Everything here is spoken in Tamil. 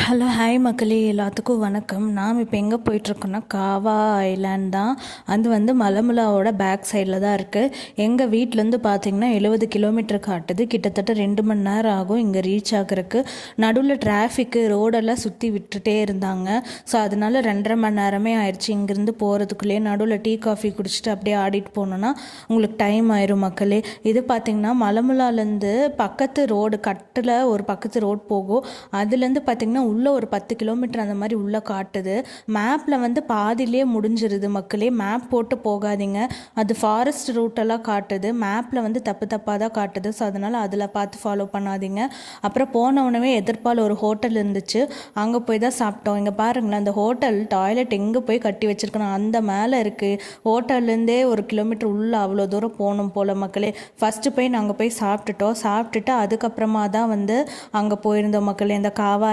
ஹலோ ஹாய் மக்களே, எல்லாத்துக்கும் வணக்கம். நாம் இப்போ எங்கே போயிட்டுருக்கோன்னா காவா ஐலாண்ட் தான். அது வந்து மலமுலாவோட பேக் சைடில் தான் இருக்குது. எங்கள் வீட்டிலேருந்து பார்த்திங்கன்னா 70 கிலோமீட்டர் காட்டுது. கிட்டத்தட்ட 2 மணி நேரம் ஆகும் இங்கே ரீச் ஆகிறதுக்கு. நடுவில் டிராஃபிக்கு ரோடெல்லாம் சுற்றி விட்டுட்டே இருந்தாங்க. ஸோ அதனால 2.5 மணி நேரமே ஆயிடுச்சு இங்கேருந்து போகிறதுக்குள்ளேயே. நடுவில் டீ காஃபி குடிச்சிட்டு அப்படியே ஆடிட்டு போனோன்னா உங்களுக்கு டைம் ஆயிரும் மக்களே. இது பார்த்திங்கன்னா மலமுலாலேருந்து பக்கத்து ரோடு கட்டில் ஒரு பக்கத்து ரோடு போகும். அதுலேருந்து பார்த்திங்கன்னா உள்ளே ஒரு 10 கிலோமீட்டர் அந்த மாதிரி உள்ளே காட்டுது. மேப்பில் வந்து பாதியிலே முடிஞ்சிருது மக்களே. மேப் போட்டு போகாதீங்க, அது ஃபாரஸ்ட் ரூட்டெல்லாம் காட்டுது. மேப்பில் வந்து தப்பு தப்பாக தான் காட்டுது. ஸோ அதனால் அதில் பார்த்து ஃபாலோ பண்ணாதீங்க. அப்புறம் போன உடனே எதிர்ப்பால் ஒரு ஹோட்டல் இருந்துச்சு, அங்கே போய் தான் சாப்பிட்டோம். இங்கே பாருங்களேன், அந்த ஹோட்டல் டாய்லெட் எங்கே போய் கட்டி வச்சுருக்கணும், அந்த மேலே இருக்குது. ஹோட்டல்லேருந்தே 1 கிலோமீட்டர் உள்ளே அவ்வளோ தூரம் போகணும் போல் மக்களே. ஃபஸ்ட்டு போய் நாங்கள் போய் சாப்பிட்டுட்டு அதுக்கப்புறமா தான் வந்து அங்கே போயிருந்தோம் மக்களே, இந்த காவா